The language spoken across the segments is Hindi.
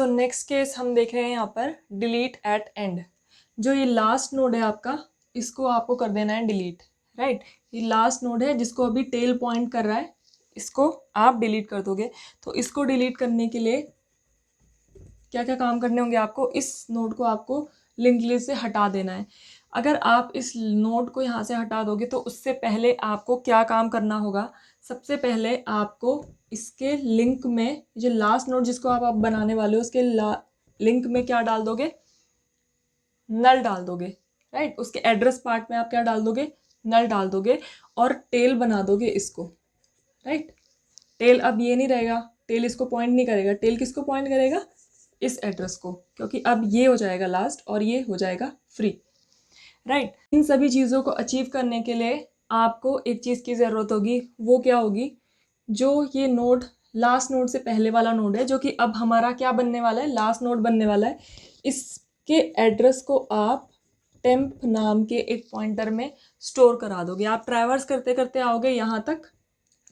सो नेक्स्ट केस हम देख रहे हैं यहाँ पर डिलीट एट एंड। जो ये लास्ट नोड है आपका, इसको आपको कर देना है डिलीट, राइट। ये लास्ट नोड है जिसको अभी टेल पॉइंट कर रहा है, इसको आप डिलीट कर दोगे। तो इसको डिलीट करने के लिए क्या क्या काम करने होंगे आपको? इस नोड को आपको लिंक लिस्ट से हटा देना है। अगर आप इस नोड को यहाँ से हटा दोगे तो उससे पहले आपको क्या काम करना होगा? सबसे पहले आपको इसके लिंक में जो लास्ट नोड जिसको आप बनाने वाले हो उसके लिंक में क्या डाल दोगे? नल डाल दोगे, राइट। उसके एड्रेस पार्ट में आप क्या डाल दोगे? नल डाल दोगे और टेल बना दोगे इसको, राइट। टेल अब ये नहीं रहेगा, टेल इसको पॉइंट नहीं करेगा। टेल किसको पॉइंट करेगा? इस एड्रेस को, क्योंकि अब ये हो जाएगा लास्ट और ये हो जाएगा फ्री, राइट। इन सभी चीज़ों को अचीव करने के लिए आपको एक चीज़ की ज़रूरत होगी। वो क्या होगी? जो ये नोड लास्ट नोड से पहले वाला नोड है, जो कि अब हमारा क्या बनने वाला है? लास्ट नोड बनने वाला है। इसके एड्रेस को आप टेम्प नाम के एक पॉइंटर में स्टोर करा दोगे। आप ट्रैवर्स करते करते आओगे यहाँ तक,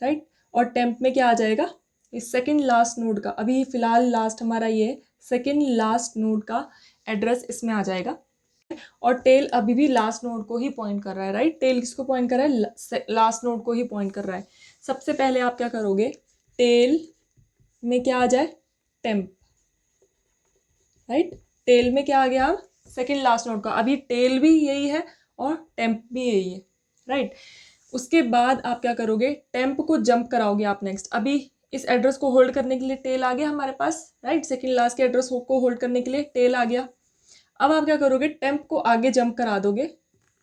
राइट। और टेम्प में क्या आ जाएगा? इस सेकंड लास्ट नोड का, अभी फिलहाल लास्ट हमारा ये सेकंड लास्ट नोड का एड्रेस इसमें आ जाएगा। और टेल अभी भी लास्ट नोड को ही पॉइंट कर रहा है, राइट। टेल किसको पॉइंट कर रहा है? लास्ट नोड को ही पॉइंट कर रहा है। सबसे पहले आप क्या करोगे? टेल में क्या आ जाए? Temp, right. टेल में क्या आ गया? अब सेकंड लास्ट नोड का, अभी टेल भी यही है और टेम्प भी यही है, राइट। उसके बाद आप क्या करोगे? टेम्प को जंप कराओगे आप नेक्स्ट। अभी इस एड्रेस को होल्ड करने के लिए टेल आ गया हमारे पास, राइट। सेकंड लास्ट के एड्रेस को होल्ड करने के लिए टेल आ गया। अब आप क्या करोगे? टेम्प को आगे जंप करा दोगे।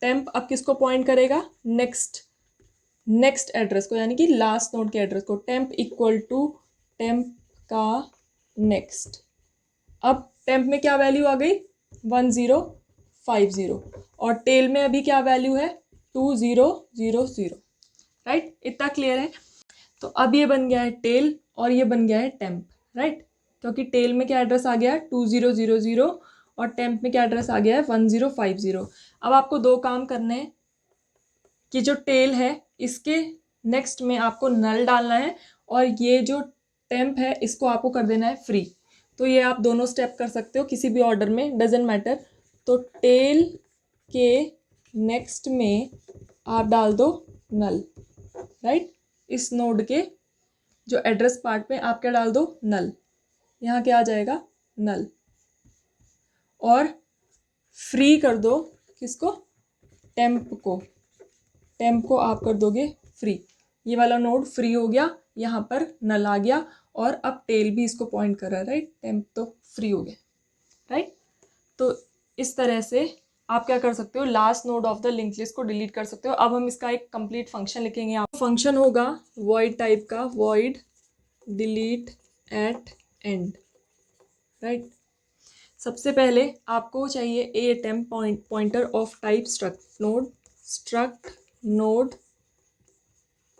टेम्प अब किसको पॉइंट करेगा? नेक्स्ट एड्रेस को, यानी कि लास्ट नोड के एड्रेस को। टेम्प इक्वल टू टेम्प का नेक्स्ट। अब टेम्प में क्या वैल्यू आ गई? 1050। और टेल में अभी क्या वैल्यू है? 2000, राइट। इतना क्लियर है? तो अब ये बन गया है टेल और ये बन गया है टेम्प, राइट। क्योंकि टेल में क्या एड्रेस आ गया है? 2000 और टेम्प में क्या एड्रेस आ गया है? 1050। अब आपको दो काम करने हैं कि जो टेल है इसके नेक्स्ट में आपको नल डालना है और ये जो टेम्प है इसको आपको कर देना है फ्री। तो ये आप दोनों स्टेप कर सकते हो किसी भी ऑर्डर में, डजेंट मैटर। तो टेल के नेक्स्ट में आप डाल दो नल, राइट। इस नोड के जो एड्रेस पार्ट में आप क्या डाल दो? नल। यहाँ क्या आ जाएगा? नल। और फ्री कर दो किसको? टेम्प को। टेम्प को आप कर दोगे फ्री। ये वाला नोड फ्री हो गया, यहाँ पर नल आ गया और अब टेल भी इसको पॉइंट कर रहा है, राइट। टेम्प तो फ्री हो गया, राइट। तो इस तरह से आप क्या कर सकते हो? Last node of the link list को डिलीट कर सकते हो। अब हम इसका एक कंप्लीट फंक्शन लिखेंगे। आप फंक्शन होगा वॉइड टाइप का, void delete at end, right. सबसे पहले आपको चाहिए a temp pointer of type struct node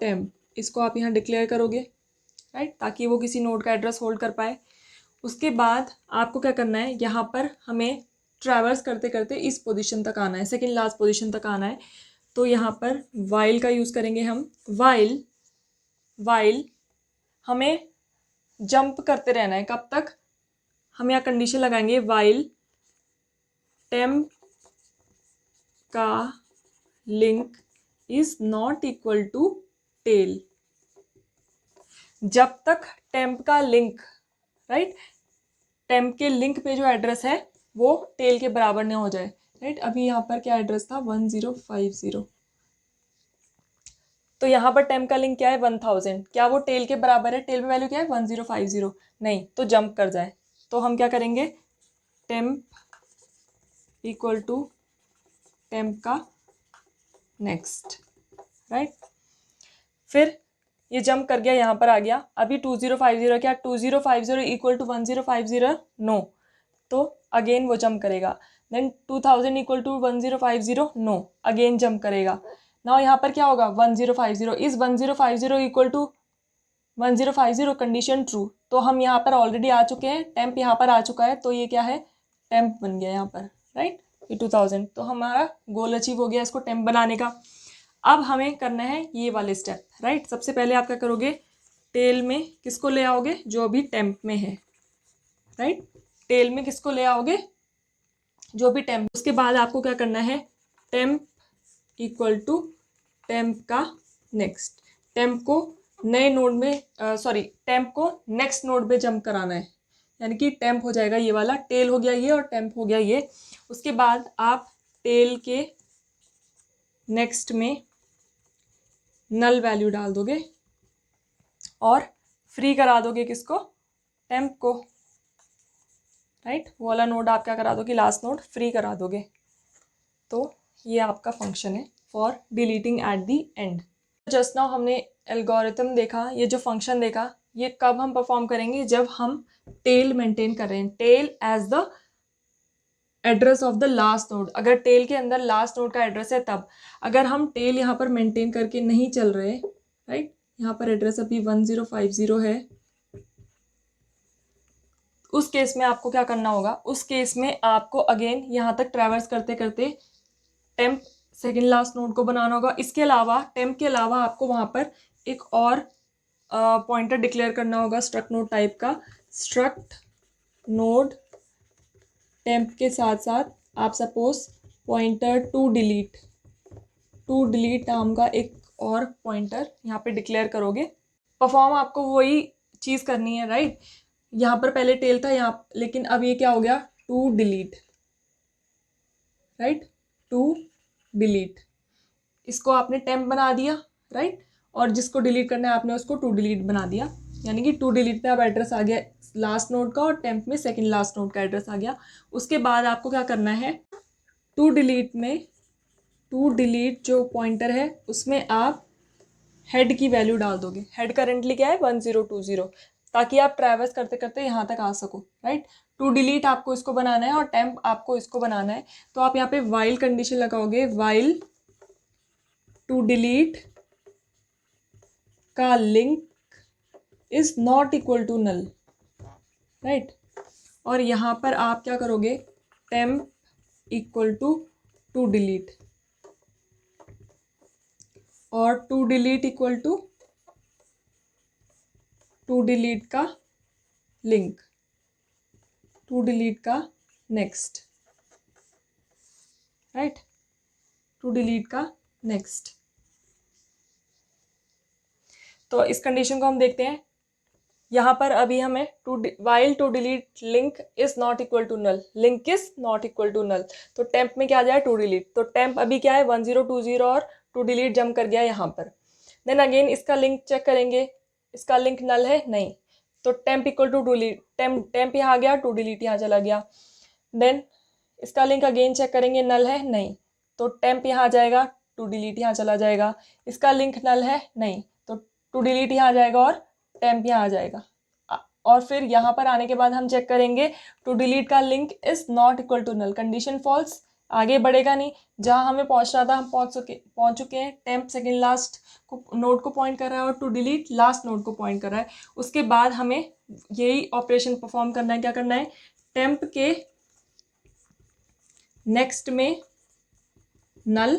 temp. इसको आप यहाँ डिक्लेयर करोगे, राइट, ताकि वो किसी नोड का एड्रेस होल्ड कर पाए। उसके बाद आपको क्या करना है? यहाँ पर हमें ट्रैवर्स करते करते इस पोजीशन तक आना है, सेकंड लास्ट पोजीशन तक आना है। तो यहाँ पर वाइल का यूज़ करेंगे हम। वाइल हमें जंप करते रहना है। कब तक? हम यहाँ कंडीशन लगाएंगे वाइल टेम्प का link is not equal to tail. जब तक टेम्प का लिंक, राइट, टेम्प के लिंक पे जो एड्रेस है वो टेल के बराबर न हो जाए, राइट। अभी यहाँ पर क्या एड्रेस था? 1050। तो यहाँ पर टेम्प का लिंक क्या है? 1000। क्या वो टेल के बराबर है? टेल में वैल्यू क्या है? 1050। नहीं, तो जंप कर जाए। तो हम क्या करेंगे? टेम्प इक्वल टू टेम्प का नेक्स्ट, राइट। फिर ये जंप कर गया, यहाँ पर आ गया। अभी 2050, क्या 2050 इक्वल टू 1050? नो। तो अगेन वो जंप करेगा। Then 2000 equal to 1050? No, again jump करेगा। नाउ यहाँ पर क्या होगा? 1050 is 1050 equal to 1050, condition true. तो हम यहाँ पर ऑलरेडी आ चुके हैं, टेम्प यहाँ पर आ चुका है, तो ये क्या है? टेम्प बन गया यहाँ पर, राइट। ये 2000, तो हमारा गोल अचीव हो गया इसको टेम्प बनाने का। अब हमें करना है ये वाले स्टेप, राइट। सबसे पहले आप क्या करोगे? टेल में किसको ले आओगे? जो अभी टेम्प में है, राइट। टेल में किसको ले आओगे, जो भी टेम्प। उसके बाद आपको क्या करना है, टेम्प इक्वल टू टेम्प का नेक्स्ट, टेम्प को नए नोड में टेम्प को नेक्स्ट नोड पे जंप कराना है, यानी कि टेम्प हो जाएगा ये वाला, टेल हो गया ये और टेम्प हो गया ये। उसके बाद आप टेल के नेक्स्ट में नल वैल्यू डाल दोगे और फ्री करा दोगे किसको, टेम्प को, राइट। वो वाला नोड आप क्या करा दोगे, लास्ट नोड फ्री करा दोगे। तो ये आपका फंक्शन है for deleting at the end. Just now हमने एल्गोरिथम देखा, ये जो फंक्शन देखा, ये कब हम परफॉर्म करेंगे, जब हम टेल मेंटेन कर रहे हैं, tail as the address of the last node. अगर टेल के अंदर लास्ट नोड का एड्रेस है तब, अगर हम टेल यहाँ पर मेंटेन करके नहीं चल रहे, राइट, यहाँ पर एड्रेस अभी 1050 है, उस केस में आपको क्या करना होगा, उस केस में आपको अगेन यहाँ तक ट्रैवर्स करते करते टेम्प सेकेंड लास्ट नोड को बनाना होगा। इसके अलावा टेम्प के अलावा आपको वहाँ पर एक और पॉइंटर डिक्लेयर करना होगा स्ट्रक्ट नोड टाइप का, स्ट्रक्ट नोड टेम्प के साथ साथ आप सपोज पॉइंटर टू डिलीट नाम का एक और पॉइंटर यहाँ पे डिक्लेयर करोगे। परफॉर्म आपको वही चीज़ करनी है, राइट। यहाँ पर पहले टेल था यहाँ, लेकिन अब ये क्या हो गया, to delete, right, to delete. इसको आपने टेम्प बना दिया, राइट, और जिसको डिलीट करना है आपने उसको टू डिलीट बना दिया, यानी कि टू डिलीट पे अब एड्रेस आ गया लास्ट नोड का और टेम्प में सेकंड लास्ट नोड का एड्रेस आ गया। उसके बाद आपको क्या करना है, टू डिलीट में, टू डिलीट जो पॉइंटर है उसमें आप हेड की वैल्यू डाल दोगे। हेड करेंटली क्या है, 1020, ताकि आप ट्रैवर्स करते करते यहाँ तक आ सको, राइट। टू डिलीट आपको इसको बनाना है और टेम्प आपको इसको बनाना है। तो आप यहाँ पे वाइल कंडीशन लगाओगे, वाइल टू डिलीट का link is not equal to null, right. और यहाँ पर आप क्या करोगे, temp equal to to delete, और to delete equal to to delete का लिंक, टू डिलीट का नेक्स्ट, राइट, टू डिलीट का नेक्स्ट। तो इस कंडीशन को हम देखते हैं। यहाँ पर अभी हमें while to delete link is not equal to null, link is not equal to null, तो टेम्प में क्या आ जाए, टू डिलीट। तो टेम्प अभी क्या है, 1020 और टू डिलीट जंप कर गया यहाँ पर। देन अगेन इसका लिंक चेक करेंगे, इसका लिंक नल है, नहीं, तो temp equal to delete, temp यहाँ आ गया, टू डिलीट यहाँ चला गया। देन इसका लिंक अगेन चेक करेंगे, नल है, नहीं, तो टेम्प यहाँ आ जाएगा, टू डिलीट यहाँ चला जाएगा। इसका लिंक नल है, नहीं, तो टू डिलीट यहाँ आ जाएगा और टेम्प यहाँ आ जाएगा। और फिर यहाँ पर आने के बाद हम चेक करेंगे, टू डिलीट का link is not equal to null, condition false, आगे बढ़ेगा नहीं। जहाँ हमें पहुँचना था हम पहुँच चुके हैं। टेम्प सेकेंड लास्ट को नोड को पॉइंट कर रहा है और टू डिलीट लास्ट नोड को पॉइंट कर रहा है। उसके बाद हमें यही ऑपरेशन परफॉर्म करना है। क्या करना है, टेम्प के नेक्स्ट में नल,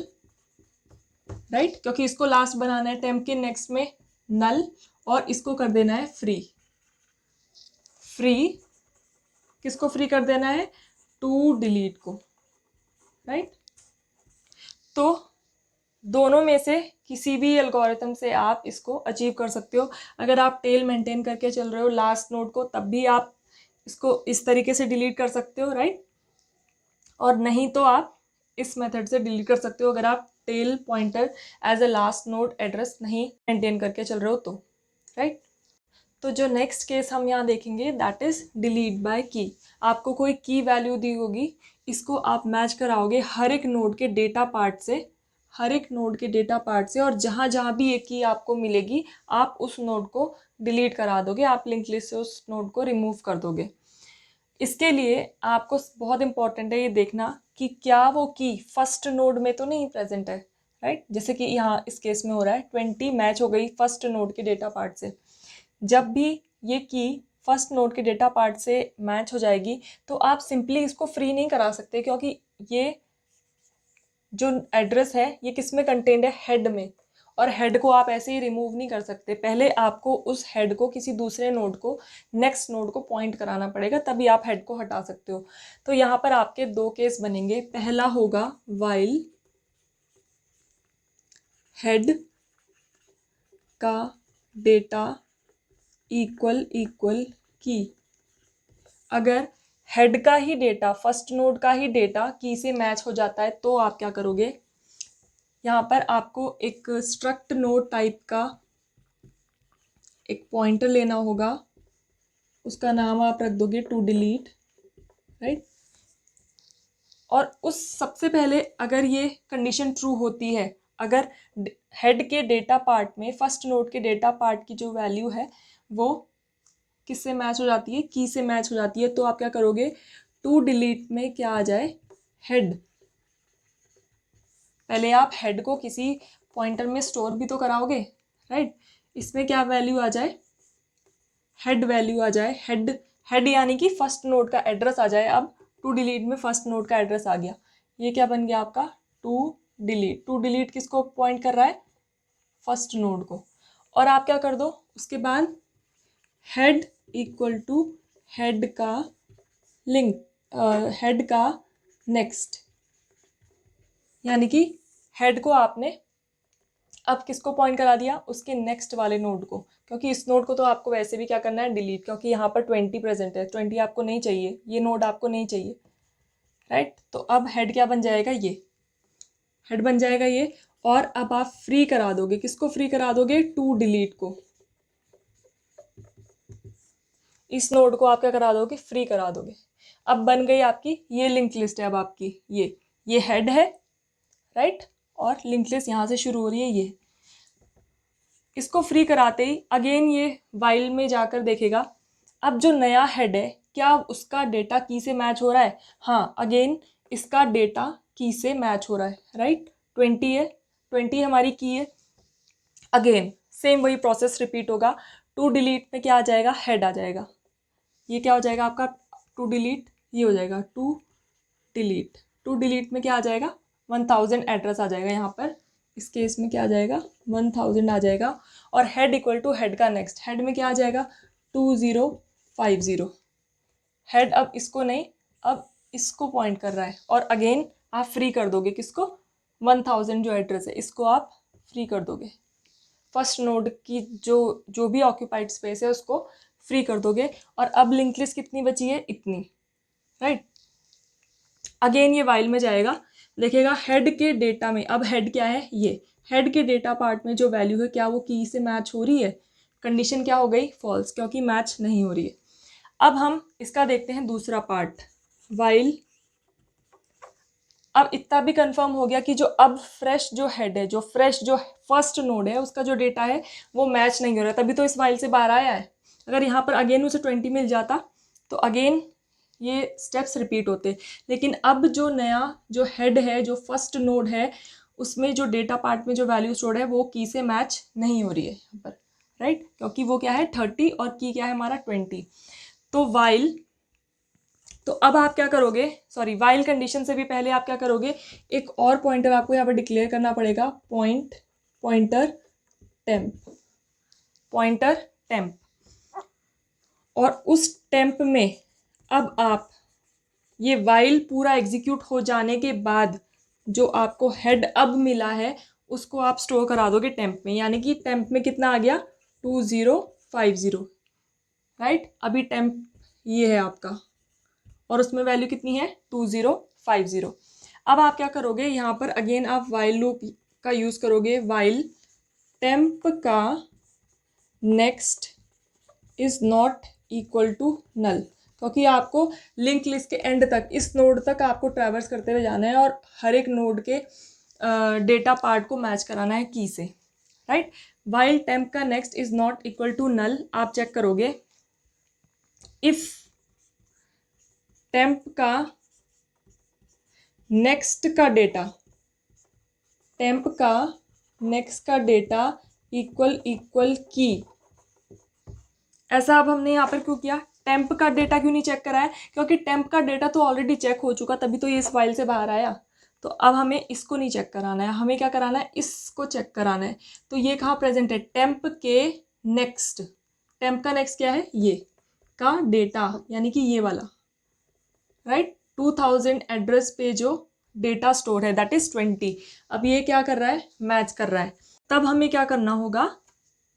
राइट, क्योंकि इसको लास्ट बनाना है, टेम्प के नेक्स्ट में नल, और इसको कर देना है फ्री। फ्री किसको फ्री कर देना है, टू डिलीट को, राइट। तो दोनों में से किसी भी एल्गोरिथम से आप इसको अचीव कर सकते हो। अगर आप टेल मेंटेन करके चल रहे हो लास्ट नोड को, तब भी आप इसको इस तरीके से डिलीट कर सकते हो, राइट। और नहीं तो आप इस मेथड से डिलीट कर सकते हो, अगर आप tail pointer as a last node address नहीं मेंटेन करके चल रहे हो तो, राइट। तो जो नेक्स्ट केस हम यहाँ देखेंगे दैट इज डिलीट बाय की। आपको कोई की वैल्यू दी होगी, इसको आप मैच कराओगे हर एक नोड के डेटा पार्ट से, हर एक नोड के डेटा पार्ट से, और जहाँ जहाँ भी एक की आपको मिलेगी आप उस नोड को डिलीट करा दोगे, आप लिंक लिस्ट से उस नोड को रिमूव कर दोगे। इसके लिए आपको बहुत इंपॉर्टेंट है ये देखना कि क्या वो की फर्स्ट नोड में तो नहीं प्रेजेंट है, राइट। जैसे कि यहाँ इस केस में हो रहा है 20 मैच हो गई फर्स्ट नोड के डेटा पार्ट से। जब भी ये की फर्स्ट नोड के डेटा पार्ट से मैच हो जाएगी तो आप सिंपली इसको फ्री नहीं करा सकते, क्योंकि ये जो एड्रेस है ये किस में कंटेंड है, हेड में, और हेड को आप ऐसे ही रिमूव नहीं कर सकते, पहले आपको उस हेड को किसी दूसरे नोड को, नेक्स्ट नोड को पॉइंट कराना पड़ेगा, तभी आप हेड को हटा सकते हो। तो यहाँ पर आपके दो केस बनेंगे। पहला होगा व्हाइल हेड का डेटा इक्वल की, अगर हेड का ही डेटा, फर्स्ट नोड का ही डेटा की से मैच हो जाता है तो आप क्या करोगे, यहाँ पर आपको एक स्ट्रक्ट नोड टाइप का एक पॉइंटर लेना होगा, उसका नाम आप रख दोगे टू डिलीट, राइट। और उस सबसे पहले अगर ये कंडीशन ट्रू होती है, अगर हेड के डेटा पार्ट में फर्स्ट नोड के डेटा पार्ट की जो वैल्यू है वो किससे मैच हो जाती है, की से मैच हो जाती है, तो आप क्या करोगे, टू डिलीट में क्या आ जाए, हेड। पहले आप हेड को किसी पॉइंटर में स्टोर भी तो कराओगे, राइट। इसमें क्या वैल्यू आ जाए, हेड वैल्यू आ जाए, हेड यानी कि फर्स्ट नोड का एड्रेस आ जाए। अब टू डिलीट में फर्स्ट नोड का एड्रेस आ गया, ये क्या बन गया आपका, टू डिलीट। टू डिलीट किसको पॉइंट कर रहा है, फर्स्ट नोड को। और आप क्या कर दो उसके बाद, हेड इक्वल टू हेड का लिंक, हेड का नेक्स्ट, यानी कि हेड को आपने अब किसको पॉइंट करा दिया, उसके नेक्स्ट वाले नोड को, क्योंकि इस नोड को तो आपको वैसे भी क्या करना है, डिलीट, क्योंकि यहाँ पर 20 प्रेजेंट है, 20 आपको नहीं चाहिए, ये नोड आपको नहीं चाहिए, राइट। तो अब हेड क्या बन जाएगा, ये हेड बन जाएगा ये। और अब आप फ्री करा दोगे, किसको फ्री करा दोगे, टू डिलीट को, इस नोड को आप क्या करा दोगे, फ्री करा दोगे। अब बन गई आपकी ये लिंक लिस्ट है, अब आपकी ये हेड है, राइट, और लिंक लिस्ट यहाँ से शुरू हो रही है, ये इसको फ्री कराते ही अगेन ये वाइल में जाकर देखेगा, अब जो नया हेड है क्या उसका डेटा की से मैच हो रहा है, हाँ, अगेन इसका डेटा की से मैच हो रहा है, राइट। 20 है, 20 हमारी की है, अगेन सेम वही प्रोसेस रिपीट होगा। टू डिलीट में क्या आ जाएगा, हेड आ जाएगा, ये क्या हो जाएगा आपका, टू डिलीट, ये हो जाएगा टू डिलीट। टू डिलीट में क्या आ जाएगा, 1000 एड्रेस आ जाएगा, यहाँ पर इस केस में क्या आ जाएगा, 1000 आ जाएगा। और हेड इक्वल टू हेड का नेक्स्ट, हेड में क्या आ जाएगा, 2050। हेड अब इसको नहीं, अब इसको पॉइंट कर रहा है, और अगेन आप फ्री कर दोगे किसको, 1000 जो एड्रेस है इसको आप फ्री कर दोगे, फर्स्ट नोड की जो भी ऑक्यूपाइड स्पेस है उसको फ्री कर दोगे। और अब लिंक लिस्ट कितनी बची है, इतनी, राइट। अगेन ये वाइल में जाएगा, देखेगा हेड के डेटा में, अब हेड क्या है, ये हेड के डेटा पार्ट में जो वैल्यू है क्या वो की से मैच हो रही है, कंडीशन क्या हो गई, फॉल्स, क्योंकि मैच नहीं हो रही है। अब हम इसका देखते हैं दूसरा पार्ट, वाइल। अब इतना भी कंफर्म हो गया कि जो अब फ्रेश जो हेड है, जो फ्रेश जो फर्स्ट नोड है उसका जो डेटा है वो मैच नहीं हो रहा, तभी तो इस वाइल से बाहर आया है। अगर यहाँ पर अगेन उसे 20 मिल जाता तो अगेन ये स्टेप्स रिपीट होते, लेकिन अब जो नया जो हेड है, जो फर्स्ट नोड है, उसमें जो डेटा पार्ट में जो वैल्यू स्टोर्ड है वो की से मैच नहीं हो रही है यहाँ पर, राइट, क्योंकि वो क्या है 30 और की क्या है हमारा 20। तो वाइल, तो अब आप क्या करोगे, सॉरी, वाइल कंडीशन से भी पहले आप क्या करोगे, एक और पॉइंटर आपको यहाँ पर डिक्लेयर करना पड़ेगा, पॉइंटर टेम्प। और उस टेम्प में अब आप ये वाइल पूरा एग्जीक्यूट हो जाने के बाद जो आपको हेड अब मिला है उसको आप स्टोर करा दोगे टेम्प में, यानी कि टेम्प में कितना आ गया, 2050, राइट। अभी टेम्प ये है आपका और उसमें वैल्यू कितनी है, 2050। अब आप क्या करोगे, यहाँ पर अगेन आप वाइल लूप का यूज़ करोगे, वाइल टेम्प का next is not equal to null, क्योंकि आपको लिंक लिस्ट के एंड तक, इस नोड तक आपको ट्रैवर्स करते हुए जाना है और हर एक नोड के डेटा पार्ट को मैच कराना है की से, राइट। वाइल टेम्प का next is not equal to null, आप चेक करोगे, इफ टेम्प का नेक्स्ट का डेटा, टेम्प का नेक्स्ट का डेटा इक्वल की, ऐसा अब हमने यहाँ पर क्यों किया, टेम्प का डेटा क्यों नहीं चेक करा है, क्योंकि टेम्प का डेटा तो ऑलरेडी चेक हो चुका, तभी तो ये इस फाइल से बाहर आया। तो अब हमें इसको नहीं चेक कराना है, हमें क्या कराना है, इसको चेक कराना है। तो ये कहाँ प्रेजेंट है, टेम्प के नेक्स्ट, टेम्प का नेक्स्ट क्या है, ये का डेटा, यानी कि ये वाला, राइट। 2000 एड्रेस पे जो डेटा स्टोर है दैट इज 20। अब ये क्या कर रहा है, मैच कर रहा है। तब हमें क्या करना होगा,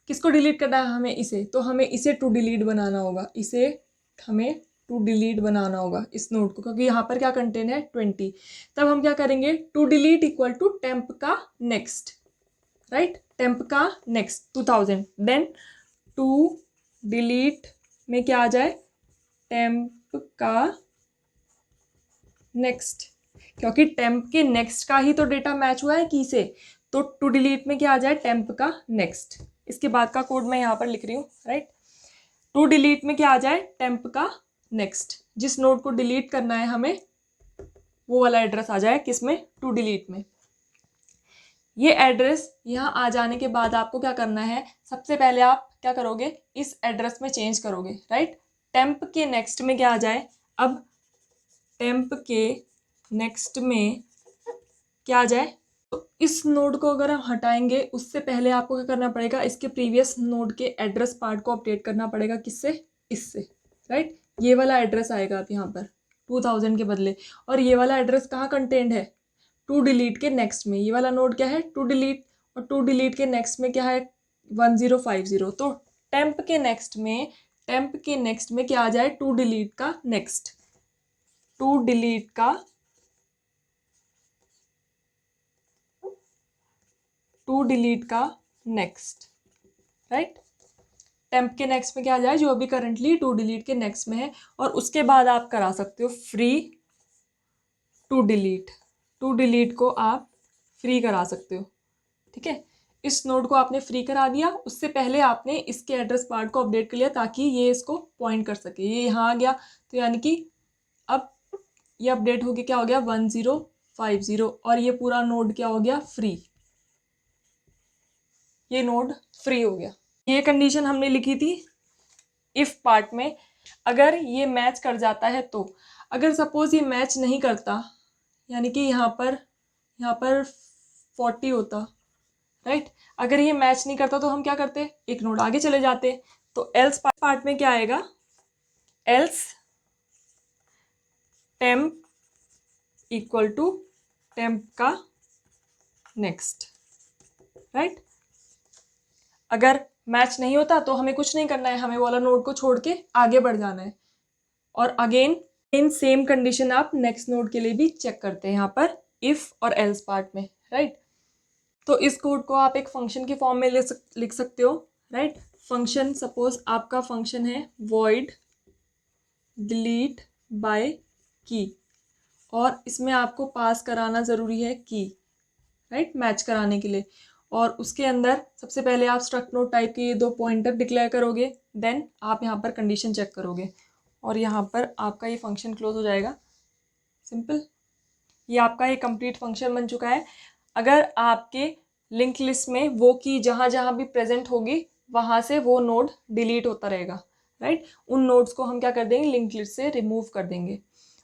किसको डिलीट करना है, हमें इसे, तो हमें इसे टू डिलीट बनाना होगा, इसे हमें टू डिलीट बनाना होगा इस नोड को, क्योंकि यहाँ पर क्या कंटेंट है 20। तब हम क्या करेंगे, to delete equal to temp का नेक्स्ट, राइट, टेम्प का नेक्स्ट 2000, देन टू डिलीट में क्या आ जाए, टेम्प का नेक्स्ट, क्योंकि टेम्प के नेक्स्ट का ही तो डेटा मैच हुआ है की से, तो टू डिलीट में क्या आ जाए, टेम्प का नेक्स्ट। इसके बाद का कोड मैं यहाँ पर लिख रही हूँ, राइट। टू डिलीट में क्या आ जाए, टेम्प का नेक्स्ट, जिस नोड को डिलीट करना है हमें वो वाला एड्रेस आ जाए किसमें, टू डिलीट में। ये एड्रेस यहाँ आ जाने के बाद आपको क्या करना है, सबसे पहले आप क्या करोगे, इस एड्रेस में चेंज करोगे, राइट। टेम्प के नेक्स्ट में क्या आ जाए, अब टेम्प के नेक्स्ट में क्या आ जाए, तो इस नोड को अगर हम हटाएंगे उससे पहले आपको क्या करना पड़ेगा, इसके प्रीवियस नोड के एड्रेस पार्ट को अपडेट करना पड़ेगा, किससे, इससे, राइट। ये वाला एड्रेस आएगा आप यहाँ पर 2000 के बदले, और ये वाला एड्रेस कहाँ कंटेंट है, टू डिलीट के नेक्स्ट में। ये वाला नोड क्या है, टू डिलीट, और टू डिलीट के नेक्स्ट में क्या है, 1050। तो टेम्प के नेक्स्ट में, टेम्प के नेक्स्ट में क्या आ जाए, टू डिलीट का नेक्स्ट, टू डिलीट का, टू डिलीट का नेक्स्ट, राइट। टेम्प के नेक्स्ट में क्या आ जाए, जो अभी करंटली टू डिलीट के नेक्स्ट में है, और उसके बाद आप करा सकते हो free to delete, to delete को आप फ्री करा सकते हो, ठीक है। इस नोड को आपने फ्री करा दिया, उससे पहले आपने इसके एड्रेस पार्ट को अपडेट कर लिया ताकि ये इसको पॉइंट कर सके, ये यहाँ आ गया, तो यानी कि अब ये अपडेट होके क्या हो गया, 1050, और ये पूरा नोड क्या हो गया, फ्री, ये नोड फ्री हो गया। ये कंडीशन हमने लिखी थी इफ पार्ट में, अगर ये मैच कर जाता है तो। अगर सपोज ये मैच नहीं करता, यानी कि यहाँ पर 40 होता, राइट। अगर ये मैच नहीं करता तो हम क्या करते, एक नोड आगे चले जाते। तो एल्स पार्ट में क्या आएगा, else temp equal to temp का नेक्स्ट, राइट। अगर मैच नहीं होता तो हमें कुछ नहीं करना है, हमें वाला नोड को छोड़ के आगे बढ़ जाना है। और अगेन इन सेम कंडीशन आप नेक्स्ट नोड के लिए भी चेक करते हैं यहाँ पर इफ और एल्स पार्ट में, राइट। तो इस कोड को आप एक फंक्शन के फॉर्म में लिख सकते हो, राइट। फंक्शन, सपोज आपका फंक्शन है void delete by की, और इसमें आपको पास कराना ज़रूरी है की, राइट, मैच कराने के लिए। और उसके अंदर सबसे पहले आप स्ट्रक्ट नोड टाइप के ये दो पॉइंटर डिक्लेयर करोगे, देन आप यहाँ पर कंडीशन चेक करोगे, और यहाँ पर आपका ये फंक्शन क्लोज हो जाएगा। सिंपल, ये आपका ये कंप्लीट फंक्शन बन चुका है। अगर आपके लिंक लिस्ट में वो की जहाँ जहाँ भी प्रेजेंट होगी वहाँ से वो नोड डिलीट होता रहेगा, राइट। उन नोड्स को हम क्या कर देंगे, लिंक लिस्ट से रिमूव कर देंगे,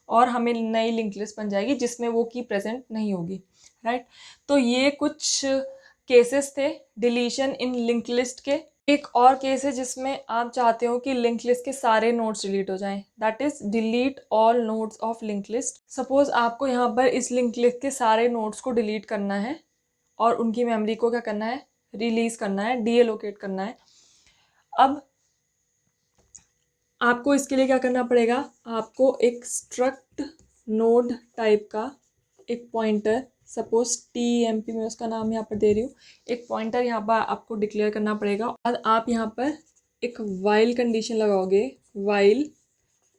और हमें नई लिंक लिस्ट बन जाएगी जिसमें वो की प्रेजेंट नहीं होगी, राइट। तो ये कुछ केसेस थे डिलीशन इन लिंक लिस्ट के। एक और केस है जिसमें आप चाहते हो कि लिंक लिस्ट के सारे नोड्स डिलीट हो जाएं, that is delete all nodes of link list. Suppose आपको यहाँ पर इस लिंक लिस्ट के सारे नोड्स को डिलीट करना है और उनकी मेमोरी को क्या करना है, रिलीज करना है, डीएलोकेट करना है। अब आपको इसके लिए क्या करना पड़ेगा, आपको एक स्ट्रक्ट नोड टाइप का एक पॉइंटर, सपोज TMP में उसका नाम यहाँ पर दे रही हूँ, एक पॉइंटर यहाँ पर आपको डिक्लेयर करना पड़ेगा। और आप यहाँ पर एक वाइल कंडीशन लगाओगे, while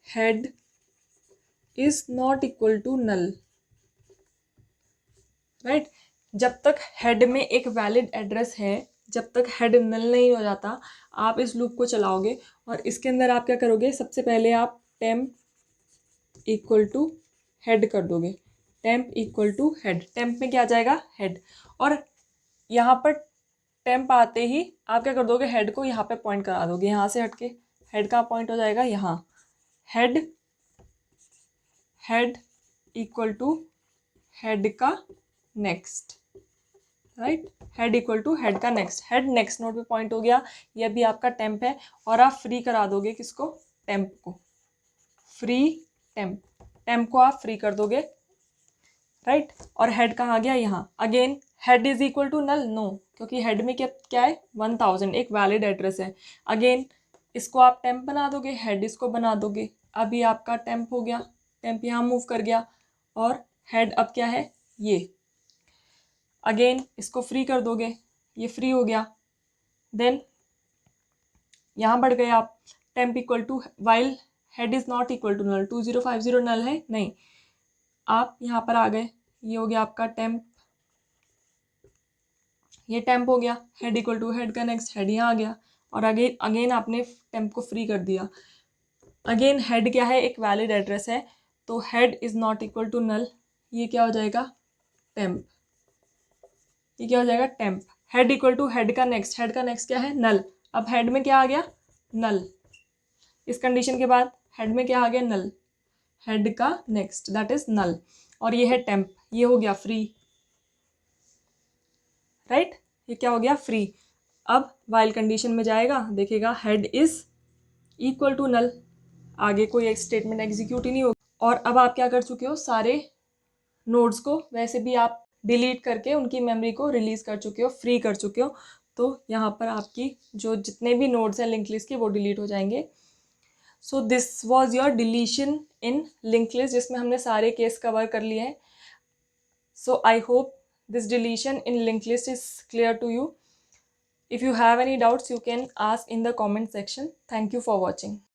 head is not equal to null, right. जब तक हेड में एक वैलिड एड्रेस है, जब तक हेड नल नहीं हो जाता, आप इस लूप को चलाओगे। और इसके अंदर आप क्या करोगे, सबसे पहले आप टेम्प इक्वल टू हेड कर दोगे, temp equal to head, temp में क्या आ जाएगा, हेड। और यहाँ पर टेम्प आते ही आप क्या कर दोगे, हेड को यहाँ पे पॉइंट करा दोगे, यहाँ से हटके हेड का पॉइंट हो जाएगा यहाँ, head, head equal to head का next, right, head equal to head का नेक्स्ट, हेड नेक्स्ट नोड पे पॉइंट हो गया, ये भी आपका टेम्प है, और आप फ्री करा दोगे किसको, टेम्प को, फ्री टेम्प, टेम्प को आप फ्री कर दोगे, राइट। और हेड कहाँ गया, यहाँ, again head is equal to null, no, क्योंकि हेड में क्या क्या है 1000, एक वैलिड एड्रेस है। अगेन इसको आप टेम्प बना दोगे, हेड इसको बना दोगे, अभी आपका टेम्प हो गया, टेम्प यहाँ मूव कर गया, और हेड अब क्या है ये, अगेन इसको फ्री कर दोगे, ये फ्री हो गया, देन यहाँ बढ़ गए आप, temp equal to, while head is not equal to null, 2050 null है नहीं, आप यहाँ पर आ गए, ये हो गया आपका टेम्प, ये टेम्प हो गया, हेड इक्वल टू हेड का नेक्स्ट, हेड यहाँ आ गया, और अगेन आपने टेम्प को फ्री कर दिया। अगेन हेड क्या है, एक वैलिड एड्रेस है, तो head is not equal to null, ये क्या हो जाएगा टेम्प, ये क्या हो जाएगा temp, head equal to head का नेक्स्ट, हेड का नेक्स्ट क्या है नल, अब हेड में क्या आ गया नल, इस कंडीशन के बाद हेड में क्या आ गया नल, हेड का नेक्स्ट दैट इज नल, और ये है टेम्प, ये हो गया फ्री, राइट, ये क्या हो गया फ्री। अब वाइल कंडीशन में जाएगा, देखेगा head is equal to null, आगे कोई एक स्टेटमेंट एग्जीक्यूट ही नहीं होगा, और अब आप क्या कर चुके हो, सारे नोड्स को वैसे भी आप डिलीट करके उनकी मेमोरी को रिलीज कर चुके हो, फ्री कर चुके हो, तो यहाँ पर आपकी जो जितने भी नोड्स हैं लिंक लिस्ट के वो डिलीट हो जाएंगे। So this was your deletion in link list, जिसमें हमने सारे केस कवर कर लिए हैं। So I hope this deletion in linked list is clear to you. If you have any doubts, you can ask in the comment section. Thank you for watching.